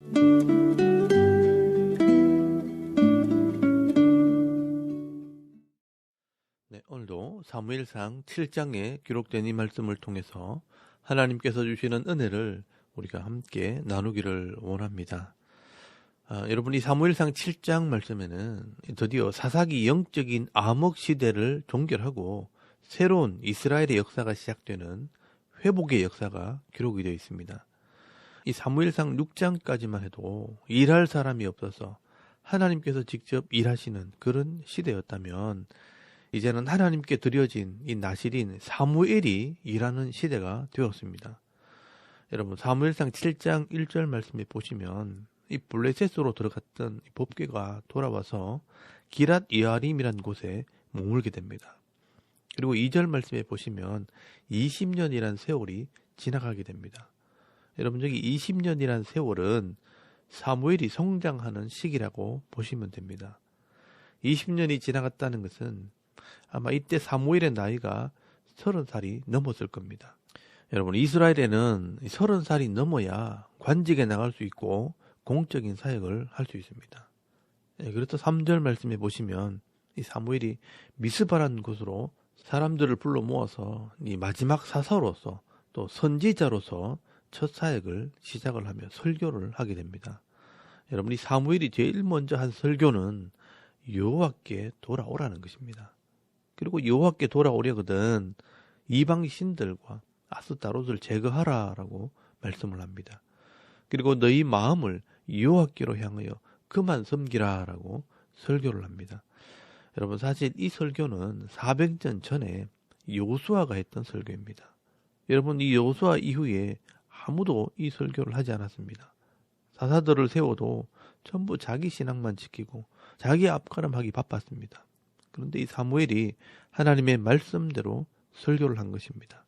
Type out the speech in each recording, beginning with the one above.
네, 오늘도 사무엘상 7장에 기록된 이 말씀을 통해서 하나님께서 주시는 은혜를 우리가 함께 나누기를 원합니다. 여러분, 이 사무엘상 7장 말씀에는 드디어 사사기 영적인 암흑 시대를 종결하고 새로운 이스라엘의 역사가 시작되는 회복의 역사가 기록이 되어 있습니다. 이 사무엘상 6장까지만 해도 일할 사람이 없어서 하나님께서 직접 일하시는 그런 시대였다면, 이제는 하나님께 드려진 이 나실인 사무엘이 일하는 시대가 되었습니다. 여러분, 사무엘상 7장 1절 말씀에 보시면 이 블레셋으로 들어갔던 법궤가 돌아와서 기랏 여아림이란 곳에 머물게 됩니다. 그리고 2절 말씀에 보시면 20년이란 세월이 지나가게 됩니다. 여러분, 여기 20년이란 세월은 사무엘이 성장하는 시기라고 보시면 됩니다. 20년이 지나갔다는 것은 아마 이때 사무엘의 나이가 30살이 넘었을 겁니다. 여러분, 이스라엘에는 30살이 넘어야 관직에 나갈 수 있고 공적인 사역을 할 수 있습니다. 그래서 3절 말씀에 보시면 이 사무엘이 미스바라는 곳으로 사람들을 불러 모아서 이 마지막 사사로서 또 선지자로서 첫 사역을 시작을 하며 설교를 하게 됩니다. 여러분, 이 사무엘이 제일 먼저 한 설교는 여호와께 돌아오라는 것입니다. 그리고 여호와께 돌아오려거든 이방 신들과 아스타롯을 제거하라라고 말씀을 합니다. 그리고 너희 마음을 여호와께로 향하여 그만 섬기라라고 설교를 합니다. 여러분, 사실 이 설교는 400년 전에 여호수아가 했던 설교입니다. 여러분, 이 여호수아 이후에 아무도 이 설교를 하지 않았습니다. 사사들을 세워도 전부 자기 신앙만 지키고 자기 앞가름하기 바빴습니다. 그런데 이 사무엘이 하나님의 말씀대로 설교를 한 것입니다.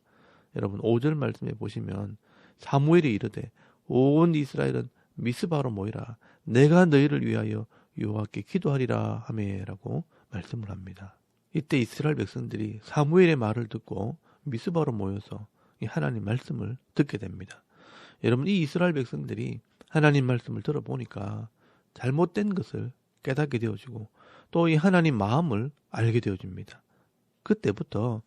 여러분, 5절 말씀에 보시면 사무엘이 이르되 온 이스라엘은 미스바로 모이라, 내가 너희를 위하여 여호와께 기도하리라 하매라고 말씀을 합니다. 이때 이스라엘 백성들이 사무엘의 말을 듣고 미스바로 모여서 이 하나님 말씀을 듣게 됩니다. 여러분, 이 이스라엘 백성들이 하나님 말씀을 들어보니까 잘못된 것을 깨닫게 되어지고 또 이 하나님 마음을 알게 되어집니다. 그때부터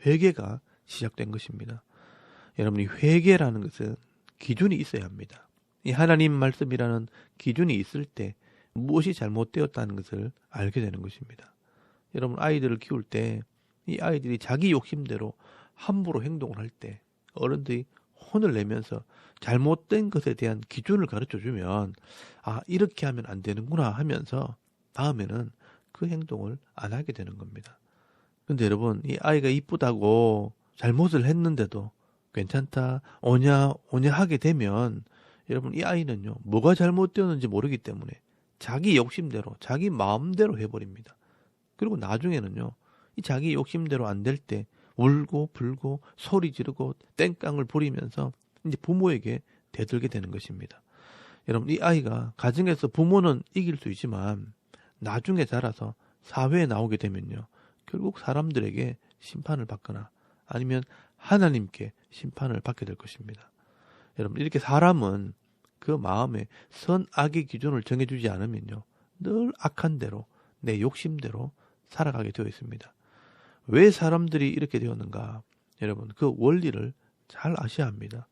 회개가 시작된 것입니다. 여러분, 이 회개라는 것은 기준이 있어야 합니다. 이 하나님 말씀이라는 기준이 있을 때 무엇이 잘못되었다는 것을 알게 되는 것입니다. 여러분, 아이들을 키울 때 이 아이들이 자기 욕심대로 함부로 행동을 할 때 어른들이 혼을 내면서 잘못된 것에 대한 기준을 가르쳐주면 이렇게 하면 안 되는구나 하면서 다음에는 그 행동을 안 하게 되는 겁니다. 근데 여러분, 이 아이가 이쁘다고 잘못을 했는데도 괜찮다, 오냐 하게 되면 여러분, 이 아이는요, 뭐가 잘못되었는지 모르기 때문에 자기 욕심대로 자기 마음대로 해버립니다. 그리고 나중에는요, 이 자기 욕심대로 안 될 때 울고 불고 소리 지르고 땡깡을 부리면서 이제 부모에게 대들게 되는 것입니다. 여러분, 이 아이가 가정에서 부모는 이길 수 있지만 나중에 자라서 사회에 나오게 되면요, 결국 사람들에게 심판을 받거나 아니면 하나님께 심판을 받게 될 것입니다. 여러분, 이렇게 사람은 그 마음에 선악의 기준을 정해주지 않으면요, 늘 악한 대로 내 욕심대로 살아가게 되어 있습니다. 왜 사람들이 이렇게 되었는가? 여러분, 그 원리를 잘 아셔야 합니다.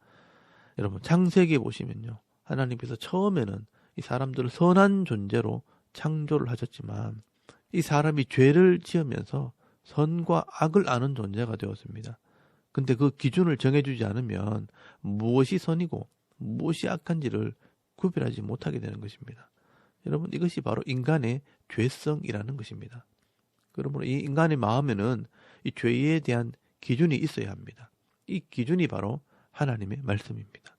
여러분, 창세기에 보시면요, 하나님께서 처음에는 이 사람들을 선한 존재로 창조를 하셨지만 이 사람이 죄를 지으면서 선과 악을 아는 존재가 되었습니다. 근데 그 기준을 정해주지 않으면 무엇이 선이고 무엇이 악한지를 구별하지 못하게 되는 것입니다. 여러분, 이것이 바로 인간의 죄성이라는 것입니다. 그러므로 이 인간의 마음에는 이 죄에 대한 기준이 있어야 합니다. 이 기준이 바로 하나님의 말씀입니다.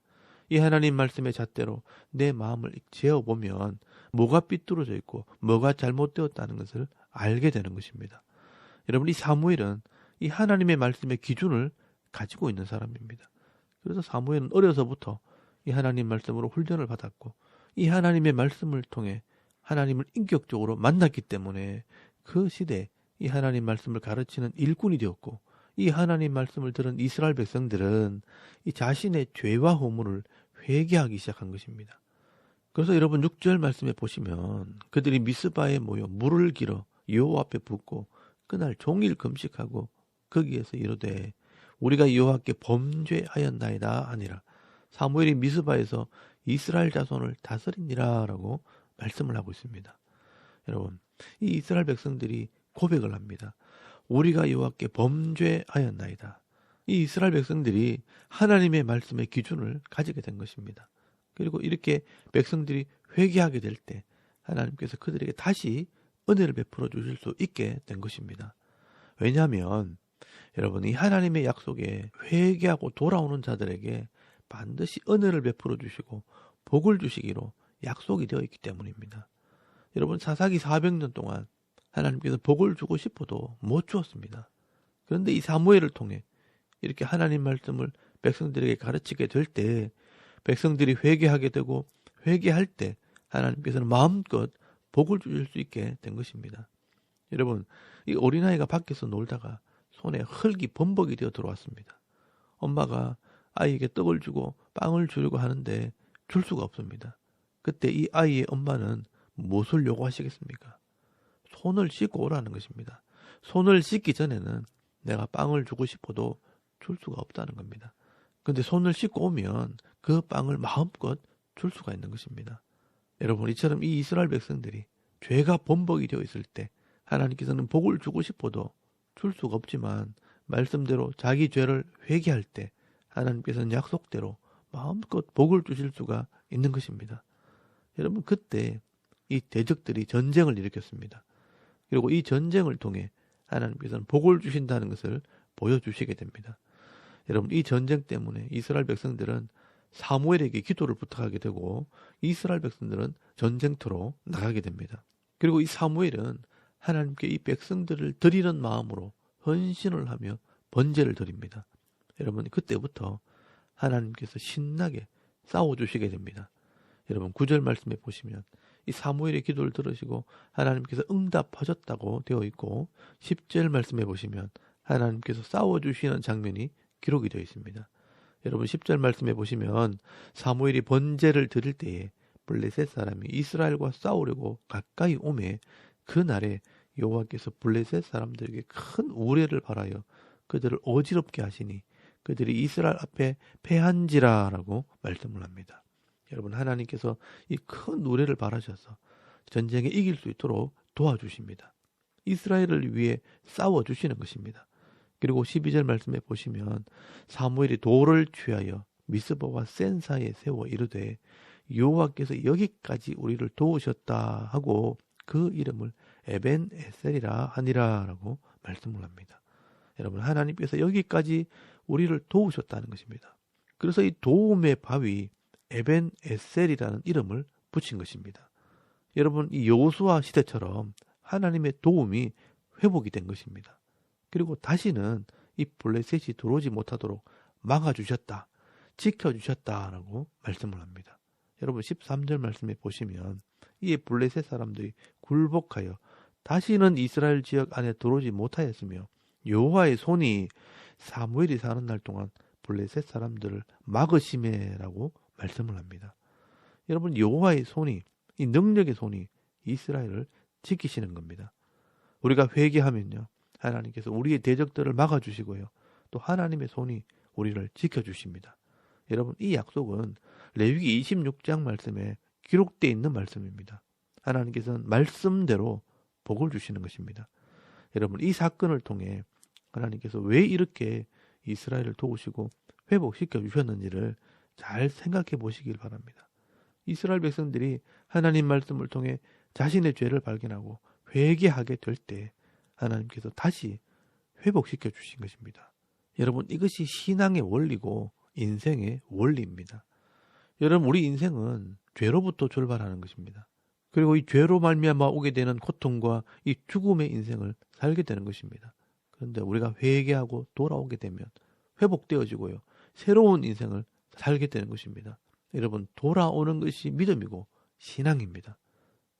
이 하나님 말씀의 잣대로 내 마음을 재어보면 뭐가 삐뚤어져 있고 뭐가 잘못되었다는 것을 알게 되는 것입니다. 여러분, 이 사무엘은 이 하나님의 말씀의 기준을 가지고 있는 사람입니다. 그래서 사무엘은 어려서부터 이 하나님 말씀으로 훈련을 받았고 이 하나님의 말씀을 통해 하나님을 인격적으로 만났기 때문에 그 시대에 이 하나님 말씀을 가르치는 일꾼이 되었고, 이 하나님 말씀을 들은 이스라엘 백성들은 이 자신의 죄와 허물을 회개하기 시작한 것입니다. 그래서 여러분 6절 말씀에 보시면 그들이 미스바에 모여 물을 길어 여호와 앞에 붓고 그날 종일 금식하고 거기에서 이르되 우리가 여호와께 범죄하였나이다 하니라. 사무엘이 미스바에서 이스라엘 자손을 다스리니라 라고 말씀을 하고 있습니다. 여러분, 이 이스라엘 백성들이 고백을 합니다. 우리가 여호와께 범죄하였나이다. 이 이스라엘 백성들이 하나님의 말씀의 기준을 가지게 된 것입니다. 그리고 이렇게 백성들이 회개하게 될 때 하나님께서 그들에게 다시 은혜를 베풀어 주실 수 있게 된 것입니다. 왜냐하면 여러분, 이 하나님의 약속에 회개하고 돌아오는 자들에게 반드시 은혜를 베풀어 주시고 복을 주시기로 약속이 되어 있기 때문입니다. 여러분, 사사기 400년 동안 하나님께서 복을 주고 싶어도 못 주었습니다. 그런데 이 사무엘을 통해 이렇게 하나님 말씀을 백성들에게 가르치게 될 때 백성들이 회개하게 되고 회개할 때 하나님께서는 마음껏 복을 주실 수 있게 된 것입니다. 여러분, 이 어린아이가 밖에서 놀다가 손에 흙이 범벅이 되어 들어왔습니다. 엄마가 아이에게 떡을 주고 빵을 주려고 하는데 줄 수가 없습니다. 그때 이 아이의 엄마는 무엇을 요구하시겠습니까? 손을 씻고 오라는 것입니다. 손을 씻기 전에는 내가 빵을 주고 싶어도 줄 수가 없다는 겁니다. 그런데 손을 씻고 오면 그 빵을 마음껏 줄 수가 있는 것입니다. 여러분, 이처럼 이 이스라엘 백성들이 죄가 범벅이 되어 있을 때 하나님께서는 복을 주고 싶어도 줄 수가 없지만 말씀대로 자기 죄를 회개할 때 하나님께서는 약속대로 마음껏 복을 주실 수가 있는 것입니다. 여러분, 그때 이 대적들이 전쟁을 일으켰습니다. 그리고 이 전쟁을 통해 하나님께서는 복을 주신다는 것을 보여주시게 됩니다. 여러분, 이 전쟁 때문에 이스라엘 백성들은 사무엘에게 기도를 부탁하게 되고 이스라엘 백성들은 전쟁터로 나가게 됩니다. 그리고 이 사무엘은 하나님께 이 백성들을 드리는 마음으로 헌신을 하며 번제를 드립니다. 여러분, 그때부터 하나님께서 신나게 싸워주시게 됩니다. 여러분, 9절 말씀에 보시면 이 사무엘의 기도를 들으시고 하나님께서 응답하셨다고 되어 있고 10절 말씀에 보시면 하나님께서 싸워주시는 장면이 기록이 되어 있습니다. 여러분, 10절 말씀에 보시면 사무엘이 번제를 드릴 때에 블레셋 사람이 이스라엘과 싸우려고 가까이 오매 그날에 여호와께서 블레셋 사람들에게 큰 우레를 발하여 그들을 어지럽게 하시니 그들이 이스라엘 앞에 패한지라라고 말씀을 합니다. 여러분, 하나님께서 이 큰 우레를 발하셔서 전쟁에 이길 수 있도록 도와주십니다. 이스라엘을 위해 싸워주시는 것입니다. 그리고 12절 말씀에 보시면 사무엘이 돌을 취하여 미스바와 센 사이에 세워 이르되 여호와께서 여기까지 우리를 도우셨다 하고 그 이름을 에벤 에셀이라 하니라 라고 말씀을 합니다. 여러분, 하나님께서 여기까지 우리를 도우셨다는 것입니다. 그래서 이 도움의 바위 에벤 에셀이라는 이름을 붙인 것입니다. 여러분, 이 여호수아 시대처럼 하나님의 도움이 회복이 된 것입니다. 그리고 다시는 이 블레셋이 들어오지 못하도록 막아주셨다, 지켜주셨다라고 말씀을 합니다. 여러분, 13절 말씀에 보시면 이 블레셋 사람들이 굴복하여 다시는 이스라엘 지역 안에 들어오지 못하였으며 여호와의 손이 사무엘이 사는 날 동안 블레셋 사람들을 막으심에라고 말씀을 합니다. 여러분, 여호와의 손이, 이 능력의 손이 이스라엘을 지키시는 겁니다. 우리가 회개하면요, 하나님께서 우리의 대적들을 막아주시고요, 또 하나님의 손이 우리를 지켜주십니다. 여러분, 이 약속은 레위기 26장 말씀에 기록되어 있는 말씀입니다. 하나님께서는 말씀대로 복을 주시는 것입니다. 여러분, 이 사건을 통해 하나님께서 왜 이렇게 이스라엘을 도우시고 회복시켜 주셨는지를 잘 생각해 보시길 바랍니다. 이스라엘 백성들이 하나님 말씀을 통해 자신의 죄를 발견하고 회개하게 될 때 하나님께서 다시 회복시켜 주신 것입니다. 여러분, 이것이 신앙의 원리고 인생의 원리입니다. 여러분, 우리 인생은 죄로부터 출발하는 것입니다. 그리고 이 죄로 말미암아 오게 되는 고통과 이 죽음의 인생을 살게 되는 것입니다. 그런데 우리가 회개하고 돌아오게 되면 회복되어지고요, 새로운 인생을 살게 되는 것입니다. 여러분, 돌아오는 것이 믿음이고 신앙입니다.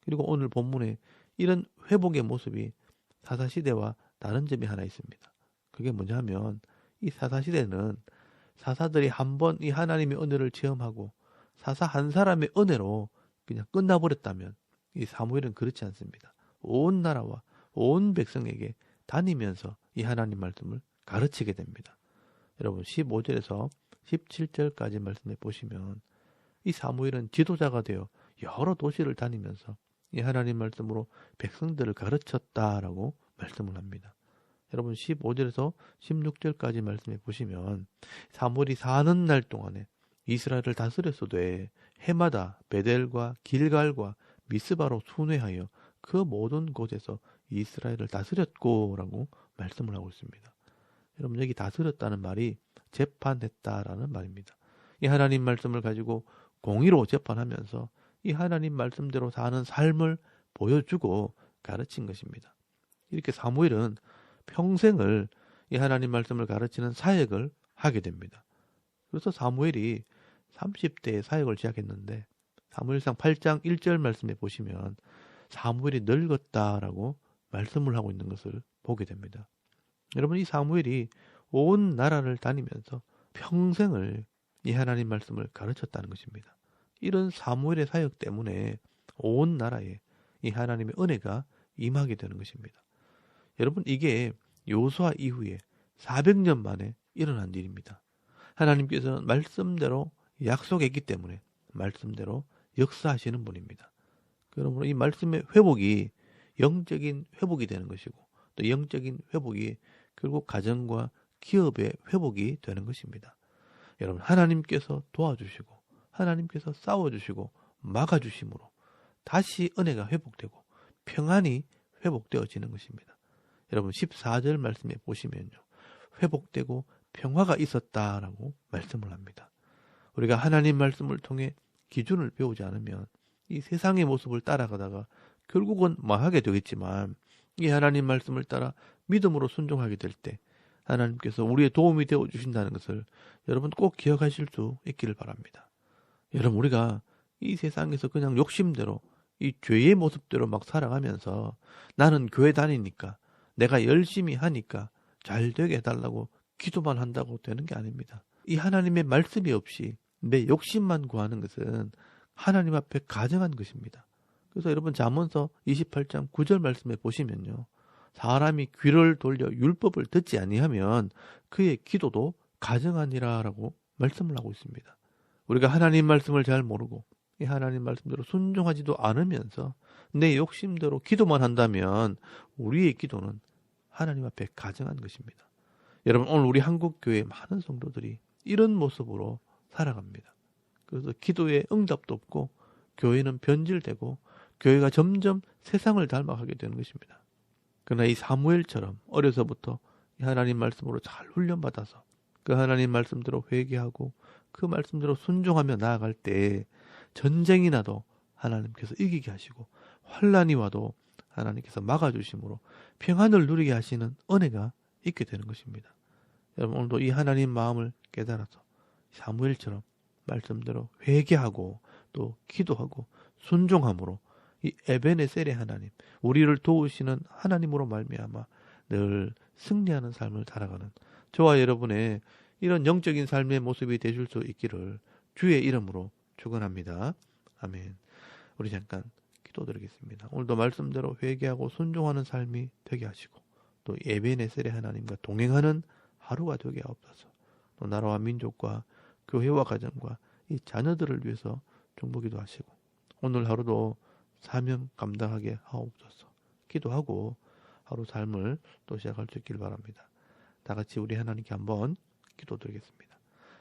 그리고 오늘 본문에 이런 회복의 모습이 사사시대와 다른 점이 하나 있습니다. 그게 뭐냐 하면 이 사사시대는 사사들이 한번 이 하나님의 은혜를 체험하고 사사 한 사람의 은혜로 그냥 끝나버렸다면 이 사무엘은 그렇지 않습니다. 온 나라와 온 백성에게 다니면서 이 하나님 말씀을 가르치게 됩니다. 여러분 15절에서 17절까지 말씀해 보시면 이 사무엘은 지도자가 되어 여러 도시를 다니면서 이 하나님 말씀으로 백성들을 가르쳤다라고 말씀을 합니다. 여러분 15절에서 16절까지 말씀해 보시면 사무엘이 사는 날 동안에 이스라엘을 다스렸어도 해마다 베델과 길갈과 미스바로 순회하여 그 모든 곳에서 이스라엘을 다스렸고라고 말씀을 하고 있습니다. 여러분 여기 다스렸다는 말이 재판했다라는 말입니다. 이 하나님 말씀을 가지고 공의로 재판하면서 이 하나님 말씀대로 사는 삶을 보여주고 가르친 것입니다. 이렇게 사무엘은 평생을 이 하나님 말씀을 가르치는 사역을 하게 됩니다. 그래서 사무엘이 30대에 사역을 시작했는데 사무엘상 8장 1절 말씀에 보시면 사무엘이 늙었다라고 말씀을 하고 있는 것을 보게 됩니다. 여러분 이 사무엘이 온 나라를 다니면서 평생을 이 하나님 말씀을 가르쳤다는 것입니다. 이런 사무엘의 사역 때문에 온 나라에 이 하나님의 은혜가 임하게 되는 것입니다. 여러분 이게 요수아 이후에 400년 만에 일어난 일입니다. 하나님께서는 말씀대로 약속했기 때문에 말씀대로 역사하시는 분입니다. 그러므로 이 말씀의 회복이 영적인 회복이 되는 것이고 또 영적인 회복이 결국 가정과 기업의 회복이 되는 것입니다. 여러분 하나님께서 도와주시고 하나님께서 싸워주시고 막아주심으로 다시 은혜가 회복되고 평안이 회복되어지는 것입니다. 여러분 14절 말씀에 보시면요. 회복되고 평화가 있었다라고 말씀을 합니다. 우리가 하나님 말씀을 통해 기준을 배우지 않으면 이 세상의 모습을 따라가다가 결국은 망하게 되겠지만 이 하나님 말씀을 따라 믿음으로 순종하게 될 때 하나님께서 우리의 도움이 되어 주신다는 것을 여러분 꼭 기억하실 수 있기를 바랍니다. 여러분 우리가 이 세상에서 그냥 욕심대로 이 죄의 모습대로 막 살아가면서 나는 교회 다니니까 내가 열심히 하니까 잘 되게 해달라고 기도만 한다고 되는 게 아닙니다. 이 하나님의 말씀이 없이 내 욕심만 구하는 것은 하나님 앞에 가증한 것입니다. 그래서 여러분 잠언서 28장 9절 말씀에 보시면요. 사람이 귀를 돌려 율법을 듣지 아니하면 그의 기도도 가증하니라라고 말씀을 하고 있습니다. 우리가 하나님 말씀을 잘 모르고 이 하나님 말씀대로 순종하지도 않으면서 내 욕심대로 기도만 한다면 우리의 기도는 하나님 앞에 가증한 것입니다. 여러분 오늘 우리 한국교회 많은 성도들이 이런 모습으로 살아갑니다. 그래서 기도에 응답도 없고 교회는 변질되고 교회가 점점 세상을 닮아가게 되는 것입니다. 그러나 이 사무엘처럼 어려서부터 이 하나님 말씀으로 잘 훈련받아서 그 하나님 말씀대로 회개하고 그 말씀대로 순종하며 나아갈 때 전쟁이 나도 하나님께서 이기게 하시고 환난이 와도 하나님께서 막아주심으로 평안을 누리게 하시는 은혜가 있게 되는 것입니다. 여러분 오늘도 이 하나님 마음을 깨달아서 사무엘처럼 말씀대로 회개하고 또 기도하고 순종함으로 이 에베네셀의 하나님, 우리를 도우시는 하나님으로 말미암아 늘 승리하는 삶을 살아가는 저와 여러분의 이런 영적인 삶의 모습이 되실 수 있기를 주의 이름으로 축원합니다. 아멘. 우리 잠깐 기도드리겠습니다. 오늘도 말씀대로 회개하고 순종하는 삶이 되게 하시고 또 에베네셀의 하나님과 동행하는 하루가 되게 하옵소서. 또 나라와 민족과 교회와 가정과 이 자녀들을 위해서 중보기도 하시고 오늘 하루도 사명 감당하게 하옵소서. 기도하고 하루 삶을 또 시작할 수 있길 바랍니다. 다 같이 우리 하나님께 한번 기도드리겠습니다.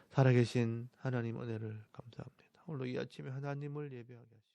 살아계신 하나님 은혜를 감사합니다. 오늘 이 아침에 하나님을 예배하게 하시고